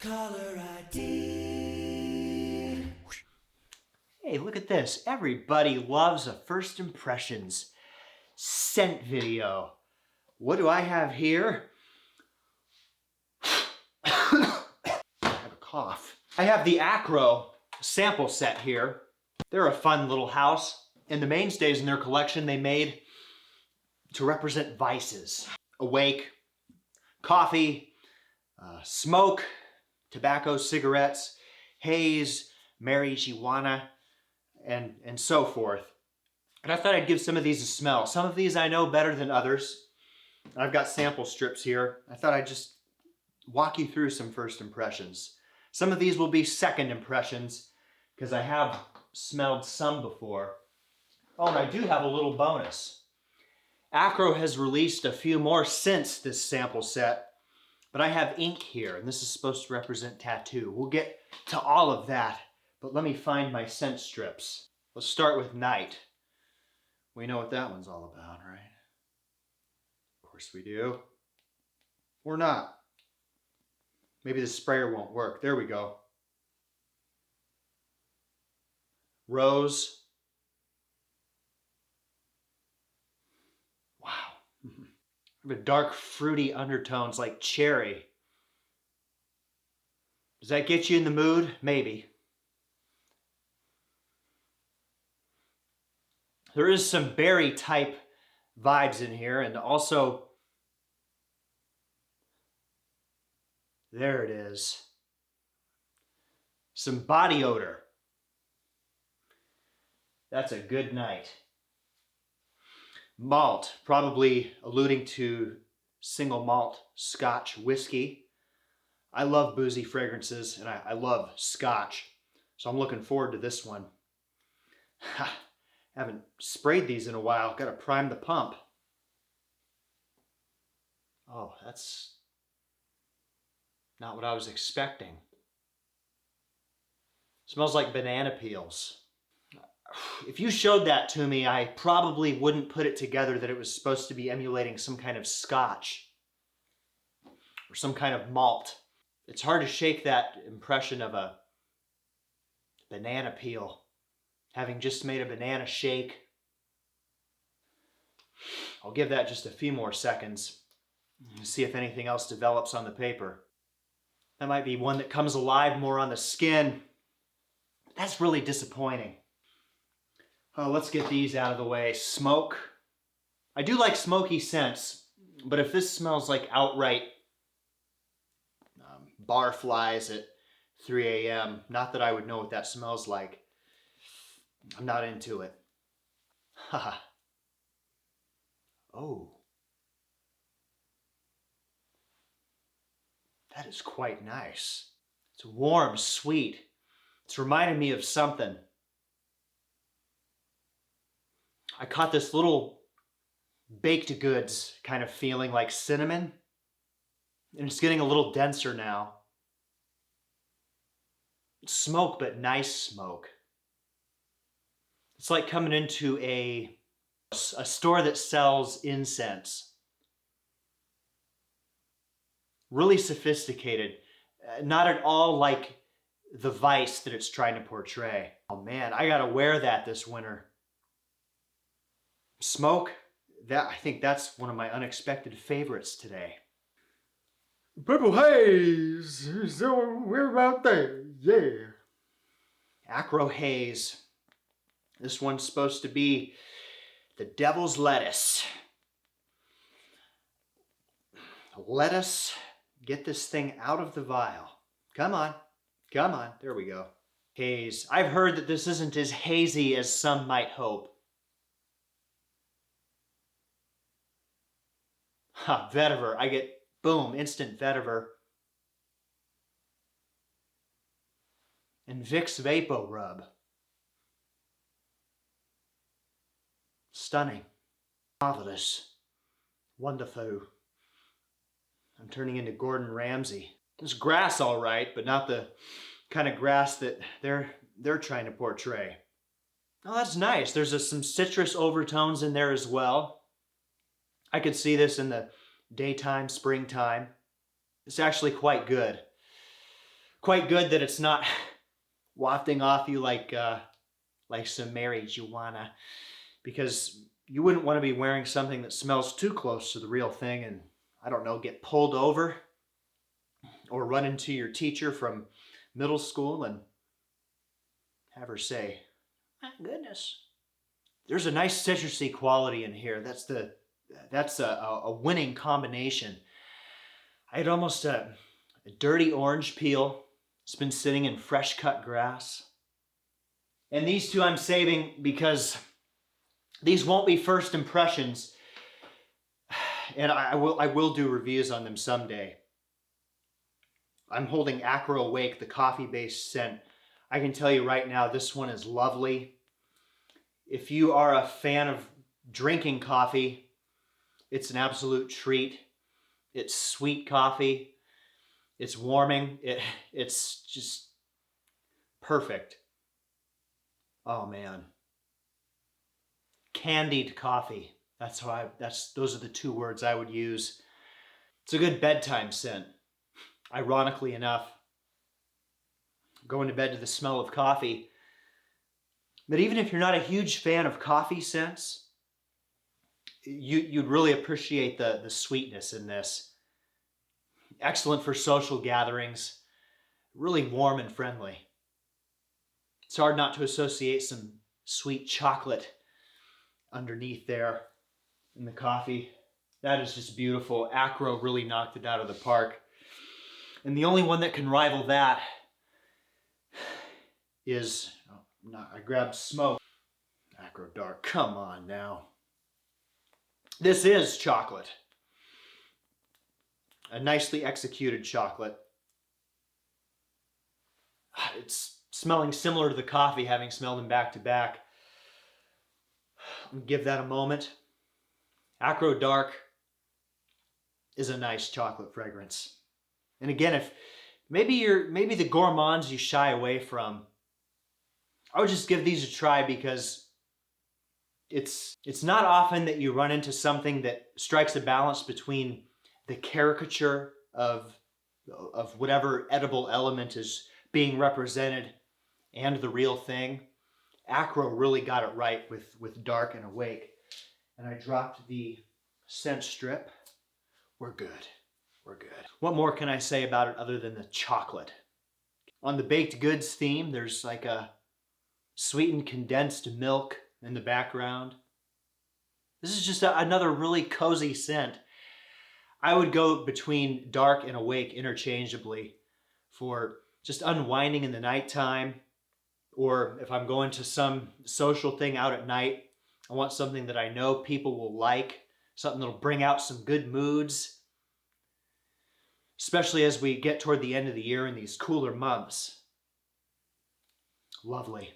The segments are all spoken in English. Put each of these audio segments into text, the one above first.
Caller ID. Hey, look at this. Everybody loves a first impressions scent video. What do I have here? I have a cough. I have the Akro sample set here. They're a fun little house. And the mainstays in their collection they made to represent vices. Awake, coffee, smoke, tobacco, cigarettes, haze, marijuana, and so forth. And I thought I'd give some of these a smell. Some of these I know better than others. I've got sample strips here. I thought I'd just walk you through some first impressions. Some of these will be second impressions because I have smelled some before. Oh, and I do have a little bonus. Akro has released a few more since this sample set, but I have ink here, and this is supposed to represent tattoo. We'll get to all of that, but let me find my scent strips. Let's start with Night. We know what that one's all about, right? Of course we do. Or not. Maybe the sprayer won't work. There we go. Rose. Wow. I have a dark fruity undertones like cherry. Does that get you in the mood? Maybe. There is some berry type vibes in here, and also there it is. Some body odor. That's a good night. Malt, probably alluding to single malt Scotch whiskey. I love boozy fragrances and I love Scotch, so I'm looking forward to this one. Haven't sprayed these in a while. Got to prime the pump. Oh, that's not what I was expecting. Smells like banana peels. If you showed that to me, I probably wouldn't put it together that it was supposed to be emulating some kind of Scotch or some kind of malt. It's hard to shake that impression of a banana peel, having just made a banana shake. I'll give that just a few more seconds and see if anything else develops on the paper. That might be one that comes alive more on the skin. That's really disappointing. Oh, let's get these out of the way. Smoke. I do like smoky scents, but if this smells like outright bar flies at 3 a.m., not that I would know what that smells like, I'm not into it. Haha. Oh. That is quite nice. It's warm, sweet. It's reminding me of something. I caught this little baked goods kind of feeling like cinnamon, and it's getting a little denser now. It's smoke, but nice smoke. It's like coming into a store that sells incense. Really sophisticated, not at all like the vice that it's trying to portray. Oh man, I gotta wear that this winter. Smoke, I think that's one of my unexpected favorites today. Purple Haze, so we're about there, yeah. Akro Haze. This one's supposed to be the devil's lettuce. Let us get this thing out of the vial. Come on, come on, there we go. Haze. I've heard that this isn't as hazy as some might hope. Ha, vetiver. I get, boom, instant vetiver. And Vicks Vapo Rub. Stunning. Marvelous. Wonderful. I'm turning into Gordon Ramsay. There's grass all right, but not the kind of grass that they're trying to portray. Oh, that's nice. There's some citrus overtones in there as well. I could see this in the daytime, springtime. It's actually quite good. Quite good that it's not wafting off you like some marijuana, because you wouldn't want to be wearing something that smells too close to the real thing and, I don't know, get pulled over or run into your teacher from middle school and have her say, "My goodness, there's a nice citrusy quality in here. That's a winning combination." I had almost a dirty orange peel. It's been sitting in fresh cut grass. And these two I'm saving because these won't be first impressions. And I will do reviews on them someday. I'm holding Akro Awake, the coffee-based scent. I can tell you right now, this one is lovely. If you are a fan of drinking coffee, it's an absolute treat. It's sweet coffee. It's warming. It's just perfect. Oh man. Candied coffee. Those are the two words I would use. It's a good bedtime scent. Ironically enough, going to bed to the smell of coffee. But even if you're not a huge fan of coffee scents, you'd really appreciate the sweetness in this. Excellent for social gatherings. Really warm and friendly. It's hard not to associate some sweet chocolate underneath there in the coffee. That is just beautiful. Akro really knocked it out of the park. And the only one that can rival that is, I grabbed Smoke. Akro Dark, come on now. This is chocolate. A nicely executed chocolate. It's smelling similar to the coffee, having smelled them back to back. Give that a moment. Akro Dark is a nice chocolate fragrance. And again, if maybe the gourmands you shy away from, I would just give these a try, because it's not often that you run into something that strikes a balance between the caricature of whatever edible element is being represented and the real thing. Akro really got it right with Dark and Awake. And I dropped the scent strip. We're good. We're good. What more can I say about it other than the chocolate? On the baked goods theme, there's like a sweetened condensed milk in the background. This is just another really cozy scent. I would go between Dark and Awake interchangeably for just unwinding in the nighttime, or if I'm going to some social thing out at night, I want something that I know people will like, something that'll bring out some good moods, especially as we get toward the end of the year in these cooler months. Lovely.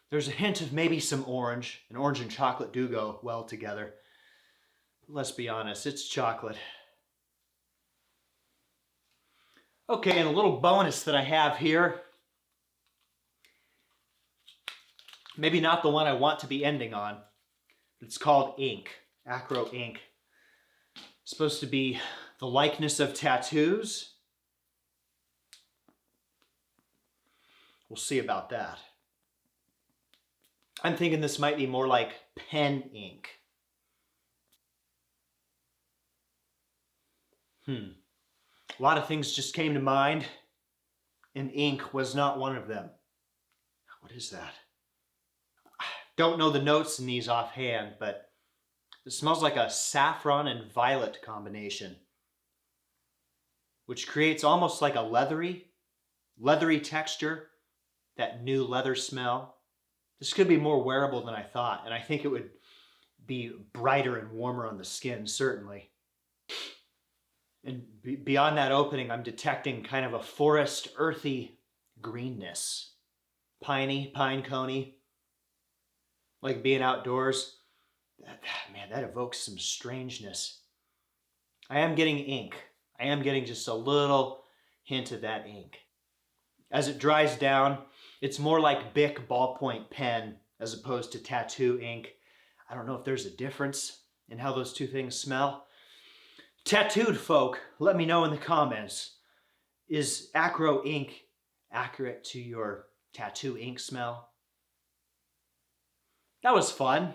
There's a hint of maybe some orange, and orange and chocolate do go well together. But let's be honest, it's chocolate. Okay, and a little bonus that I have here. Maybe not the one I want to be ending on. But it's called ink. Akro ink. It's supposed to be the likeness of tattoos. We'll see about that. I'm thinking this might be more like pen ink. A lot of things just came to mind, and ink was not one of them. What is that? Don't know the notes in these offhand, but it smells like a saffron and violet combination, which creates almost like a leathery texture, that new leather smell. This could be more wearable than I thought, and I think it would be brighter and warmer on the skin, certainly. And beyond that opening, I'm detecting kind of a forest, earthy greenness. Piney, pine coney, like being outdoors. Man, that evokes some strangeness. I am getting ink. I am getting just a little hint of that ink. As it dries down, it's more like Bic ballpoint pen as opposed to tattoo ink. I don't know if there's a difference in how those two things smell. Tattooed folk, let me know in the comments. Is Akro ink accurate to your tattoo ink smell? That was fun.